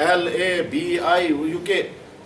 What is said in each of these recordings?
LABIUK,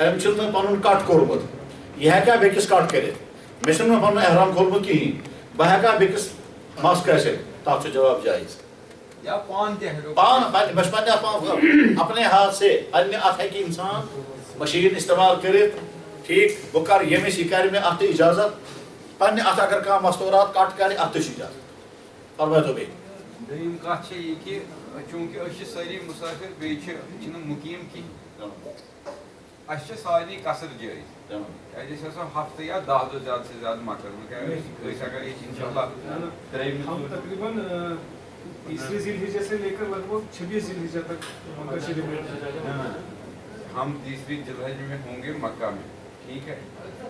أمشلنا بانون كات كورمت يهكا بيكس كات كريت مشلنا بانون إحرام كورمت كي بهكا بيكس ماسك كاسه تاچو جواب جائز یا پان تہ ہیٚکو پان بچپن پان اپنے ہاتھ سے انیہ ات ہے انسان مشین استعمال کرت ٹھیک بہ کر یمس یہ کر میں ات اجازت پنہ ات اگر کانٛہہ مستورات کٹ کر ات چھ اجازت فرمٲیتو بیٚیہِ دوٚیِم کتھ چھِ یہِ کہِ چوٗنٛکہِ أسۍ چھِ سٲری مُسافِر بیٚیہِ چھِنہٕ مُقیٖم کِہیٖنۍ اَسہِ چھِ سارنٕے قصر جٲیز کیٛازِ أسۍ آسو ہفتہٕ یا 10 دۄہ زیادٕ سے زیادٕ مکرس منٛز کیٛازِ أسۍ اگر ییٚتہِ اِنشاء اللہ تقریباً تیسری ذی الحجہ سے لے کر لگ بھگ 26 ذی الحجہ تک مکہ شریف میں ہم 30ویں ذی الحجہ میں ہوں گے مکہ میں ٹھیک ہے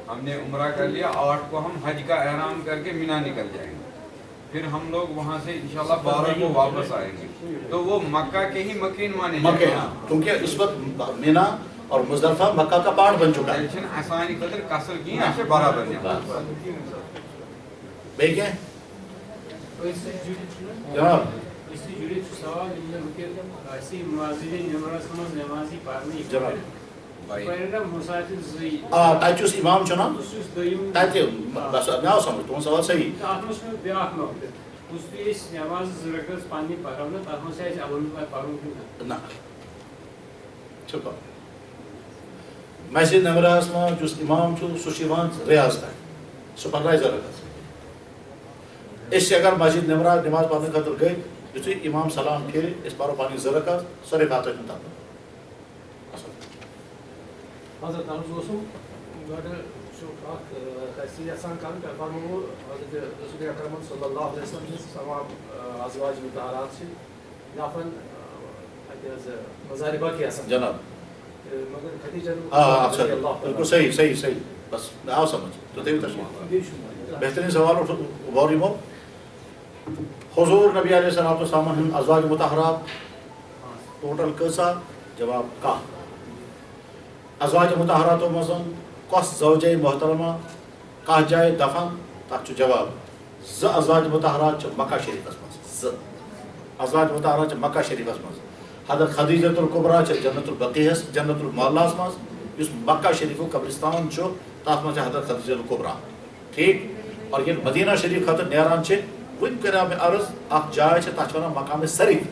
ہم نے عمرہ کر لیا 8 کو ہم حج کا احرام کر کے مینا نکل جائیں گے پھر ہم لوگ وہاں سے انشاءاللہ 12 کو واپس آئیں گے تو وہ مکہ کے ہی مکین مانے مکہ کیونکہ اس وقت مینا اور مزدلفہ مکہ کا پارٹ بن چکا ہے چھنہٕ آسانی خٲطرٕ قصر کِہیٖنۍ اَسہِ چھِ برابر نِوان بیٚیہِ کینٛہہ جناب اس سے جڑے سوال اسی مسجد نماز منٛز نمازی پرنہِ جناب پرگرام مسافر زٕے تتہِ یُس امام چھُ نا بہٕ چھُس دوٚیِم تتہِ بس مےٚ آو سمجھ تُہُنٛد سوال صحیح تتھ منٛز چھُ مےٚ بیٛاکھ نقطہٕ یُس تُہۍ أسۍ نماز 2 رکعت پننہِ پرو نہ تتھ منٛز چھِ اَسہِ اول پرُن کِنہٕ نہ چھُ مسجد نمراہس منٛز یُس امام چھُ سُہ چھُ یِوان ریاض کرنہِ سُہ پرنایہِ 2 رکعت أسۍ اگر مسجد نمراز نماز پرنہٕ خٲطرٕ گٔے یُتھُے امام سلام پھیرِ أسۍ پرو پنٕنۍ 2 رکعت سورُے کتھ چھُنہٕ تتھ حضرت عرض اوسُم گۄڈٕ چھُ اکھ اَسہِ یژھان کرُن تۄہہِ فرمووُ حضرت رسول اکرم صلی اللہ علیہ وسلم سٕنٛز تمام ازواج مطہرات چھِ نفن اَتہِ حظ مزارِ باقی آسان جناب مگر خدیجہ اکثر بالکل صحیح صحیح صحیح بس مےٚ آو سمجھ تُہۍ تھٲیِو تشریٖف بیٚیہِ چھُ بہترین سوال اور یِمو حضور نبی علیہ السلام والسلام ہٕنٛدۍ ازواج مطہرات ٹوٹل کۭژاہ جواب کاہ ازواج مطہراتو منٛز کۄس زوجے محترمہ کتھ جایہِ دفن تتھ چھُ جواب 2 ازواج مطہرات چھِ مکہ شریفس منٛز 2 ازواج مطہرات چھِ مکہ شریفس منٛز حضرت خدیجۃ الکبریٰ چھِ جنت البقیعس جنت المعلاہس منٛز یُس مکہ شریفُک قبرستان چھُ تتھ منٛز چھِ حضرت خدیجۃ الکبریٰ ٹھیک اور ییٚلہِ مدینہ شریف خٲطرٕ نیران چھِ وٕنۍ کریو مےٚ عرض اکھ جاے چھِ تتھ چھِ وَنان مقام شریف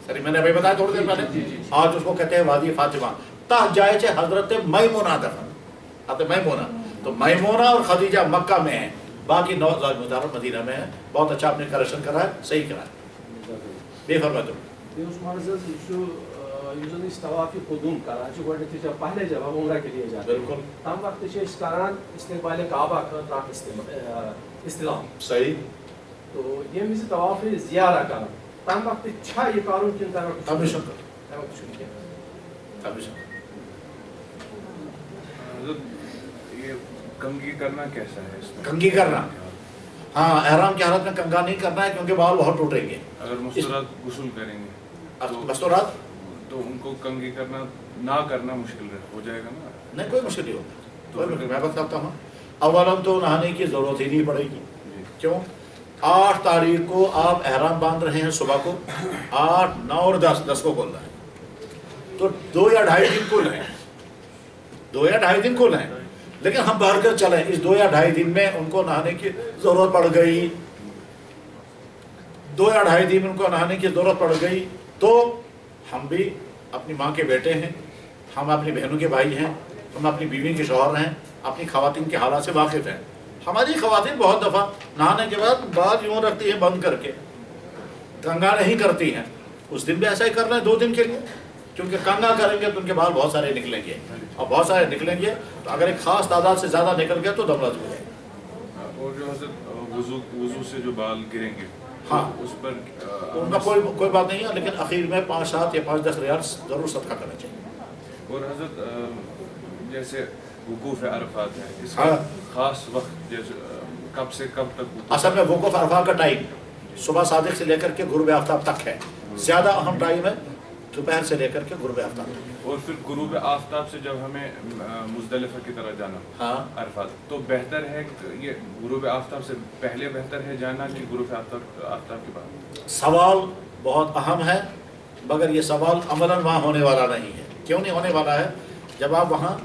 سری میں نے ابھی بتایا تھوڑی دیر پہلے آج اس کو کہتے ہیں وادی فاطمہ تاہ جائے چھے حضرت میمونہ دفن حضرت میمونہ تو میمونہ اور خدیجہ مکہ میں ہیں باقی 9 ازواج مطہرات مدینہ میں ہیں بہت اچھا آپ نے کریکشن کرا ہے صحیح کرا ہے بے فرمائے تم بیٚیہِ اوس مرض حظ یہِ چھُ یُس زن أسۍ طواف قدوم کران چھِ گۄڈنیٚتھٕے چھِ پہلے جب ہم عمرہ کے لیے جاتے ہیں بالکل تمہِ وقتہٕ چھِ أسۍ کران استقبالِ کعبہ خٲطرٕ اکھ استلام صحیح تو ییٚمہِ وِزِ طواف زیارہ کران تمہِ وقتہٕ چھا یہِ کرُن کِنہٕ تمہِ وقتہٕ ہمیشہ تمہِ وقتہٕ چھُنہٕ کینٛہہ ہمیشہ یہ کنگھی کرنا کیسا ہے اس میں؟ کنگھی کرنا ہاں احرام کی حالت میں کنگا نہیں کرنا ہے کیونکہ بال بہت ٹوٹیں گے اگر مستورات غسل کریں گے مستورات تو ان کو کنگھی کرنا نہ کرنا مشکل ہو جائے گا نا؟ نہیں کوئی مشکل نہیں ہوگا میں بتاتا ہوں اولم تو نہانے کی ضرورت ہی نہیں پڑے گی کیوں 8 تاریخ کو آپ احرام باندھ رہے ہیں صبح کو 8 9 اور 10 کو کھولنا ہے تو 2 یا 2.5 دن کل ہیں 2 یا 2.5 دن کل ہیں لیکن ہم باہر کر چلیں اس 2 یا 2.5 دن میں ان کو نہانے کی ضرورت پڑ گئی 2 یا 2.5 دن ان کو نہانے کی ضرورت پڑ گئی تو ہم بھی اپنی ماں کے بیٹے ہیں ہم اپنی بہنوں کے بھائی ہیں ہم اپنی بیوی کے شوہر ہیں اپنی خواتین کے حالات سے واقف ہیں ہماری خواتین بہت دفعہ نہانے کے بعد بال یوں رکھتی ہیں بند کر کے کنگا نہیں کرتی ہیں اس دن بھی ایسا ہی کرنا ہے 2 دن کے لیے کیونکہ کنگا کریں گے تو ان کے بال بہت سارے نکلیں گے اور بہت سارے نکلیں گے تو اگر ایک خاص تعداد سے زیادہ نکل گیا تو دم لازم ہو جائے گا اور جو حضرت وضو سے جو بال گریں گے ہاں اس پر ان کا کوئی بات نہیں ہے لیکن اخیر میں 5-7 یا 5-10 ریال ضرور صدقہ کرنا چاہیے اور حضرت جیسے وقوف عرفات ہے اس ہاں کا خاص وقت جیسے کب سے کب تک اصل میں وقوف عرفات کا ٹائم صبح صادق سے لے کر کے غروب آفتاب تک ہے زیادہ اہم ٹائم ہے دوپہر سے لے کر کے غروب آفتاب تک اور پھر غروب آفتاب سے جب ہمیں مزدلفہ کی طرف جانا ہاں عرفات تو بہتر ہے کہ یہ غروب آفتاب سے پہلے بہتر ہے جانا کہ غروب آفتاب کے بعد؟ سوال بہت اہم ہے مگر یہ سوال عملاً وہاں ہونے والا نہیں ہے کیوں نہیں ہونے والا ہے جب آپ وہاں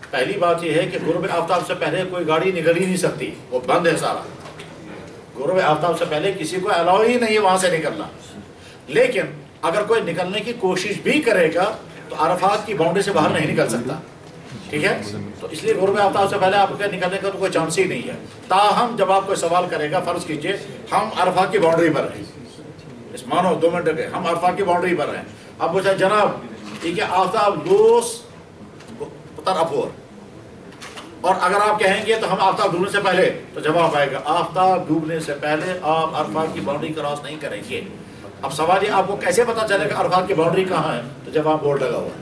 پہلی بات یہ ہے کہ غروب آفتاب سے پہلے کوئی گاڑی نکل ہی نہیں سکتی، وہ بند ہے سارا. غروب آفتاب سے پہلے کسی کو الاؤ ہی نہیں ہے وہاں سے نکلنا. لیکن اگر کوئی نکلنے کی کوشش بھی کرے گا تو عرفات کی باؤنڈری سے باہر نہیں نکل سکتا. ٹھیک ہے، تو اس لیے غروب آفتاب سے پہلے آپ کے نکلنے کا تو کوئی چانس ہی نہیں ہے. تاہم جب آپ کوئی سوال کرے گا، فرض کیجئے ہم عرفات کی باؤنڈری پر ہیں، اس مانو 2 منٹ کے ہم عرفات کی باؤنڈری پر ہیں. اب پوچھا جناب ٹھیک ہے آفتاب لوس پتر اپور، اور اگر آپ کہیں گے تو ہم آفتاب ڈوبنے سے پہلے، تو جواب آئے گا آفتاب ڈوبنے سے پہلے آپ عرفات کی باؤنڈری کراس نہیں کریں گے. اب سوال یہ آپ کو کیسے پتا چلے گا عرفات کی باؤنڈری کہاں ہے؟ تو جب وہاں بورڈ لگا ہوا ہے،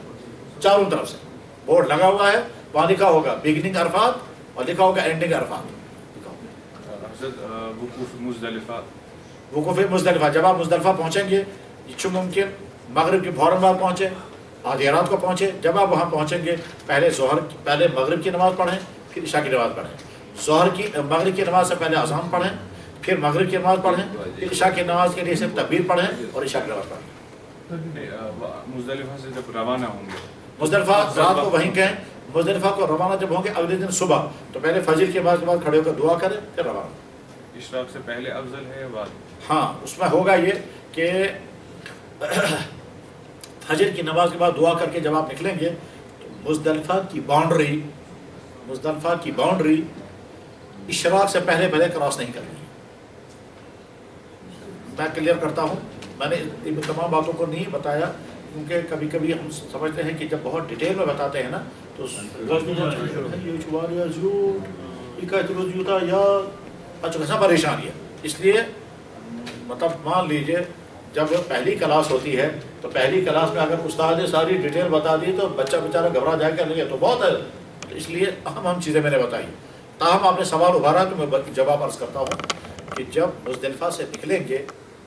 چاروں طرف سے بورڈ لگا ہوا ہے، وہاں لکھا ہوگا بگننگ عرفات اور لکھا ہوگا اینڈنگ عرفات. وقوف مزدلفہ، وقوف مزدلفہ، جب آپ مزدلفہ پہنچیں گے یہ ممکن مغرب کے فوراً بعد پہنچے، آدھی رات کو پہنچے. جب آپ وہاں پہنچیں گے پہلے مغرب کی نماز پڑھیں، پھر عشاء کی نماز پڑھیں. مغرب کی نماز سے پہلے اذان پڑھیں، پھر مغرب کی نماز پڑھیں، پھر عشاء کی نماز کے لیے صرف تکبیر پڑھیں اور عشاء کی نماز پڑھیں. مزدلفہ سے جب روانہ ہوں گے، مزدلفہ رات کو وہیں گئے، مزدلفہ کو روانہ جب ہوں گے اگلے دن صبح تو پہلے فجر کی نماز کے بعد کھڑے ہو کر دعا کریں پھر روانہ. اشراق سے پہلے افضل ہے یا بعد؟ ہاں اس میں ہوگا یہ کہ فجر کی نماز کے بعد دعا کر کے جب آپ نکلیں گے تو مزدلفہ کی باؤنڈری اشراق سے پہلے کراس نہیں کرنی ہے. میں کلیئر کرتا ہوں، میں نے ان تمام باتوں کو نہیں بتایا کیونکہ کبھی کبھی ہم سمجھتے ہیں کہ جب بہت ڈیٹیل میں بتاتے ہیں نا تو اچھا پریشانی ہے. اس لیے مطلب مان لیجئے جب پہلی کلاس ہوتی ہے تو پہلی کلاس میں اگر استاد نے ساری ڈیٹیل بتا دی تو بچہ بیچارہ گھبرا جائے گا، نہیں تو بہت ہے. تو اس لیے اہم چیزیں میں نے بتائی. تاہم آپ نے سوال ابھارا تو میں جواب عرض کرتا ہوں کہ جب مزدلفہ سے نکلیں گے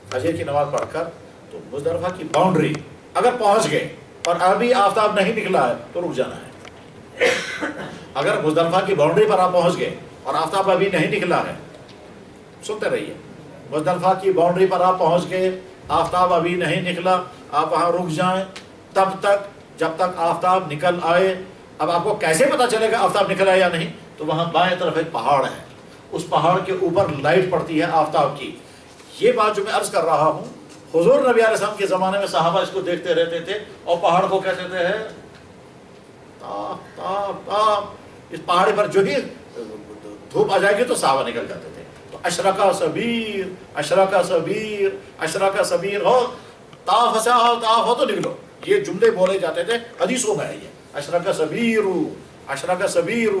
فجر کی نماز پڑھ کر تو مزدلفہ کی باؤنڈری اگر پہنچ گئے اور ابھی آفتاب نہیں نکلا ہے تو رک جانا ہے. اگر مزدلفہ کی باؤنڈری پر آپ پہنچ گئے اور آفتاب ابھی نہیں نکلا ہے، سنتے رہیے، مزدلفہ کی باؤنڈری پر آپ پہنچ گئے، آفتاب ابھی نہیں نکلا، آپ وہاں رک جائیں تب تک جب تک آفتاب نکل آئے. اب آپ کو کیسے پتا چلے گا آفتاب نکل آئے یا نہیں؟ تو وہاں بائیں طرف ایک پہاڑ ہے، اس پہاڑ کے اوپر لائٹ پڑتی ہے آفتاب کی. یہ بات جو میں عرض کر رہا ہوں حضور نبی علیہ السلام کے زمانے میں صحابہ اس کو دیکھتے رہتے تھے اور پہاڑ کو کہتے تھے تاپ تاپ تاپ. اس پہاڑی پر جو ہی دھوپ آ جائے گی تو صحابہ نکل جاتے تھے. تو اشرقہ صبیر اشرقہ صبیر اشرقہ صبیر ہو، تاف ہو تو نکلو، یہ جملے بولے جاتے تھے، حدیثوں میں ہے یہ اشرقہ صبیر اشرقہ صبیر.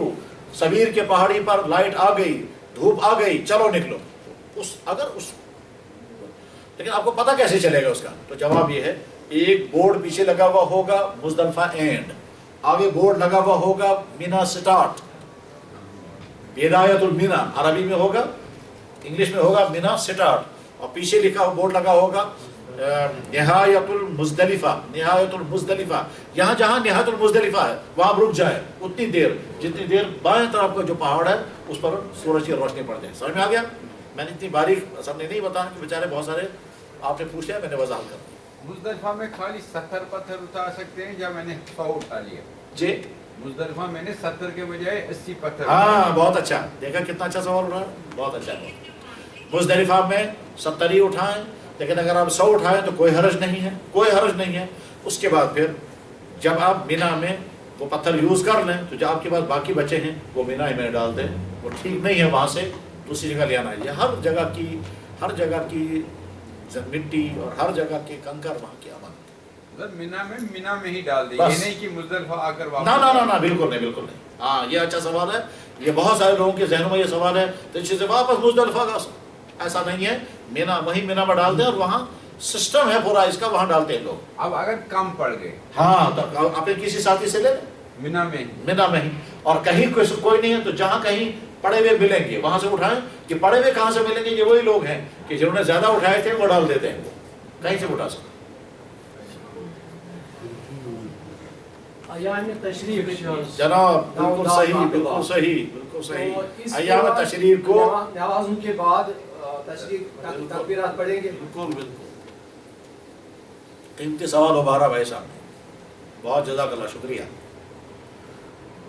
صبیر کے پہاڑی پر لائٹ آ گئی، دھوپ آ گئی، چلو نکلو. لیکن آپ کو پتہ کیسے چلے گا اس کا؟ تو جواب یہ ہے ایک بورڈ پیچھے لگا ہوا ہوگا مزدلفہ اینڈ، آگے بورڈ لگا ہوا ہوگا مینا سٹارٹ، بدایت المینا عربی میں ہوگا، انگلش میں ہوگا مینا سٹارٹ، اور پیچھے لکھا بورڈ لگا ہوگا نہایت المزدلفہ. نہایت المزدلفہ یہاں جہاں نہایت المزدلفہ ہے وہاں رک جائے اتنی دیر جتنی دیر بائیں طرف کا جو پہاڑ ہے اس پر سورج کی روشنی پڑ جائے. سمجھ میں آ گیا؟ میں نے اتنی باریک سامنے نہیں بتایا کہ بیچارے بہت سارے آپ نے پوچھا، میں نے وضاحت کر دی. مزدلفہ میں خالی 70 پتھر اٹھا سکتے ہیں یا میں نے 100 اٹھا لیا؟ جی مزدلفہ میں نے 70 کے بجائے 80 پتھر. ہاں بہت اچھا، دیکھا کتنا اچھا سوال اٹھا، بہت اچھا. مزدلفہ میں 70 ہی اٹھائیں، لیکن اگر آپ 100 اٹھائیں تو کوئی حرج نہیں ہے، کوئی حرج نہیں ہے. اس کے بعد پھر جب آپ مینا میں وہ پتھر یوز کر لیں تو جو آپ کے پاس باقی بچے ہیں وہ مینا ہی میں ڈال دیں. وہ ٹھیک نہیں ہے وہاں سے دوسری جگہ لے آنا ہے. یہ ہر جگہ کی مٹی اور ہر جگہ کے کنکر وہاں کی امانت. مینا میں ہی ڈال دیں، یہ نہیں کہ مزدلفہ آ کر واپس. نہ بالکل نہیں، بالکل نہیں. ہاں یہ اچھا سوال ہے، یہ بہت سارے لوگوں کے ذہنوں میں یہ سوال ہے تو اس سے واپس مزدلفہ کا ایسا نہیں ہے. مینا میں ڈال دیں اور وہاں سسٹم ہے پورا اس کا، وہاں ڈالتے ہیں لوگ. اب اگر کم پڑ گئے ہاں تو اپنے کسی ساتھی سے لے لیں مینا میں ہی. اور کہیں کوئی نہیں ہے تو جہاں کہیں پڑے ہوئے ملیں گے وہاں سے اٹھائیں. کہ پڑے ہوئے کہاں سے ملیں گے؟ یہ وہی لوگ ہیں کہ جنہوں نے زیادہ اٹھائے تھے وہ ڈال دیتے ہیں، کہیں سے اٹھا سکتے. ایام تشریق جناب بالکل صحیح. ایام تشریق کو نمازوں کے بعد تشریق تکبیرات پڑھیں گے. بالکل قیمتی سوال ابھارا بھائی صاحب نے، بہت جزاک اللہ، شکریہ.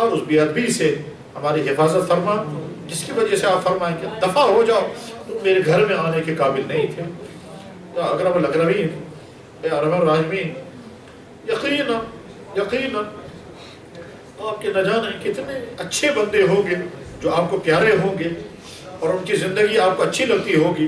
ہر اس بے ادبی سے ہماری حفاظت فرما جس کی وجہ سے آپ فرمائیں کہ دفع ہو جاؤ، تم میرے گھر میں آنے کے قابل نہیں تھے۔ یا اکرم الاکرمین، یا ارحم الراحمین، یقیناً آپ کے نہ جانے کتنے اچھے بندے ہوں گے جو آپ کو پیارے ہوں گے اور ان کی زندگی آپ کو اچھی لگتی ہوگی،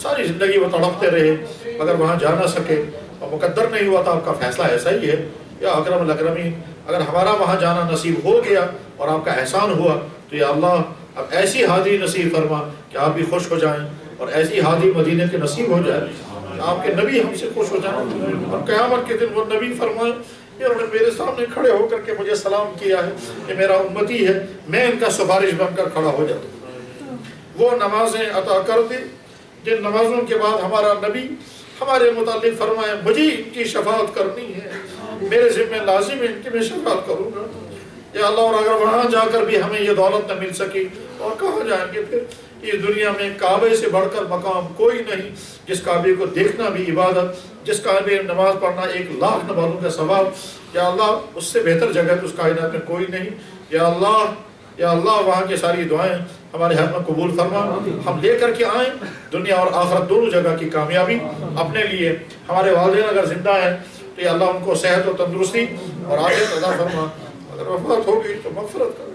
ساری زندگی وہ تڑپتے رہے مگر وہاں جا نہ سکے اور مقدر نہیں ہوا تھا، آپ کا فیصلہ ایسا ہی ہے۔ یا اکرم الاکرمین، اگر ہمارا وہاں جانا نصیب ہو گیا اور آپ کا احسان ہوا تو یا اللہ اب ایسی حاضری نصیب فرما کہ آپ بھی خوش ہو جائیں، اور ایسی حاضری مدینے کے نصیب ہو جائے کہ آپ کے نبی ہم سے خوش ہو جائیں، اور قیامت کے دن وہ نبی فرمائیں کہ انہوں نے میرے سامنے کھڑے ہو کر کے مجھے سلام کیا ہے، کہ میرا امتی ہے، میں ان کا سفارش بن کر کھڑا ہو جاتا ہوں۔ وہ نمازیں عطا کر دے جن نمازوں کے بعد ہمارا نبی ہمارے متعلق فرمائے مجھے ان کی شفاعت کرنی ہے، میرے ذمہ لازم ہے ان کی میں شفاعت کروں گا۔ یا اللہ، اور اگر وہاں جا کر بھی ہمیں یہ دولت نہ مل سکی اور کہاں جائیں گے پھر؟ اس دنیا میں کعبے سے بڑھ کر مقام کوئی نہیں، جس کعبے کو دیکھنا بھی عبادت، جس کعبے میں نماز پڑھنا 1,00,000 نمازوں کا ثواب، یا اللہ اس سے بہتر جگہ تو اس کائنات میں کوئی نہیں۔ یا اللہ وہاں کی ساری دعائیں ہمارے حق میں قبول فرما، ہم لے کر کے آئیں دنیا اور آخرت دونوں جگہ کی کامیابی اپنے لیے۔ ہمارے والدین اگر زندہ ہیں تو یا اللہ ان کو صحت و تندرستی اور عافیت عطا فرما، اگر وفات ہو گئی تو مغفرت کر۔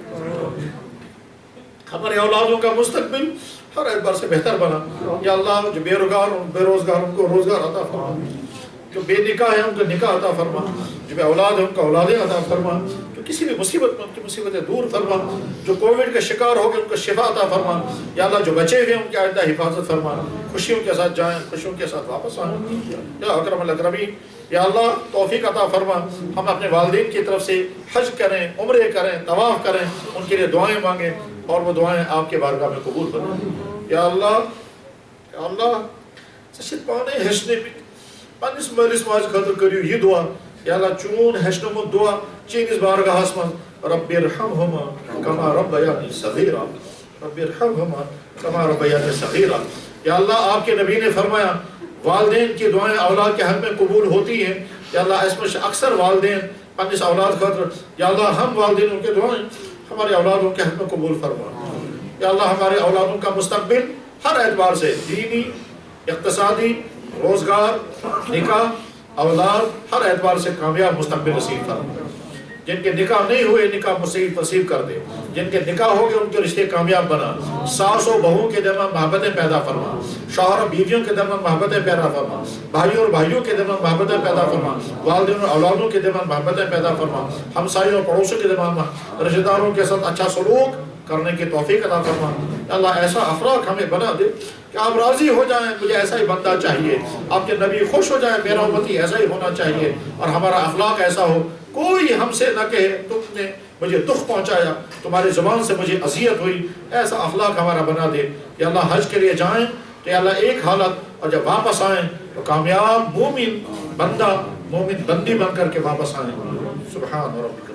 ہمارے اولادوں کا مستقبل ہر اعتبار سے بہتر بنا۔ یا اللہ جو بے روزگار ان کو روزگار عطا فرما، جو بے نکاح ہے ان کو نکاح عطا فرما، جو بے اولاد ہے ان کو اولادیں عطا فرما، جو کسی بھی مصیبت میں ان کی مصیبتیں دور فرما، جو کووڈ کا شکار ہو گئے ان کو شفا عطا فرما۔ یا اللہ جو بچے ہوئے ان کی آئندہ حفاظت فرما، خوشیوں کے ساتھ جائیں، خوشیوں کے ساتھ واپس آئیں۔ یا اکرم الاکرمین، یا اللہ توفیق عطا فرما، ہم اپنے والدین کی طرف سے حج کریں، عمرے کریں، طواف کریں، ان کے لیے دعائیں مانگیں اور وہ دعائیں آپ کے بارگاہ میں قبول فرمائیں۔ یا اللہ سشت پانے ہیچنے بھی پنس مالس ماج خاطر کریو یہ دعا، یا اللہ چون ہیچنمت دعا چینس بارگاہ من رب ارحمہما کما ربیانی صغیرا، رب ارحمہما کما ربیانی صغیرا۔ یا اللہ آپ کے نبی نے فرمایا والدین کی دعائیں اولاد کے حق میں قبول ہوتی ہیں۔ یا اللہ اس میں اکثر والدین پنس اولاد خاطر، یا اللہ ہم والدینوں کے دعائیں ہمارے اولادوں کے حق میں قبول فرما۔ یا اللہ ہمارے اولادوں کا مستقبل ہر اعتبار سے دینی، اقتصادی، روزگار، نکاح، اولاد ہر اعتبار سے کامیاب مستقبل نصیب فرما۔ جن کے نکاح نہیں ہوئے نکاح نصیب کر دے، جن کے نکاح ہو گئے ان کے رشتے کامیاب بنا، ساس و بہو کے درمیان محبتیں پیدا فرما، شوہر اور بیویوں کے درمیان محبتیں پیدا فرما، بھائیوں اور بھائیوں کے درمیان محبتیں پیدا فرما، والدین اور اولادوں کے درمیان محبتیں پیدا فرما، ہمسایوں اور پڑوسوں کے درمیان رشتہ داروں کے ساتھ اچھا سلوک کرنے کی توفیق عطا فرما۔ اللہ ایسا اخلاق ہمیں بنا دے کہ آپ راضی ہو جائیں، مجھے ایسا ہی بندہ چاہیے، آپ کے نبی خوش ہو جائیں، میرا امتی ایسا ہی ہونا چاہیے، اور ہمارا اخلاق ایسا ہو کوئی ہم سے نہ کہے تم نے مجھے دکھ پہنچایا، تمہاری زبان سے مجھے اذیت ہوئی، ایسا اخلاق ہمارا بنا دے۔ یا اللہ حج کے لیے جائیں تو یا اللہ ایک حالت، اور جب واپس آئیں تو کامیاب مومن بندہ، مومن بندی بن کر کے واپس آئیں۔ سبحان ربک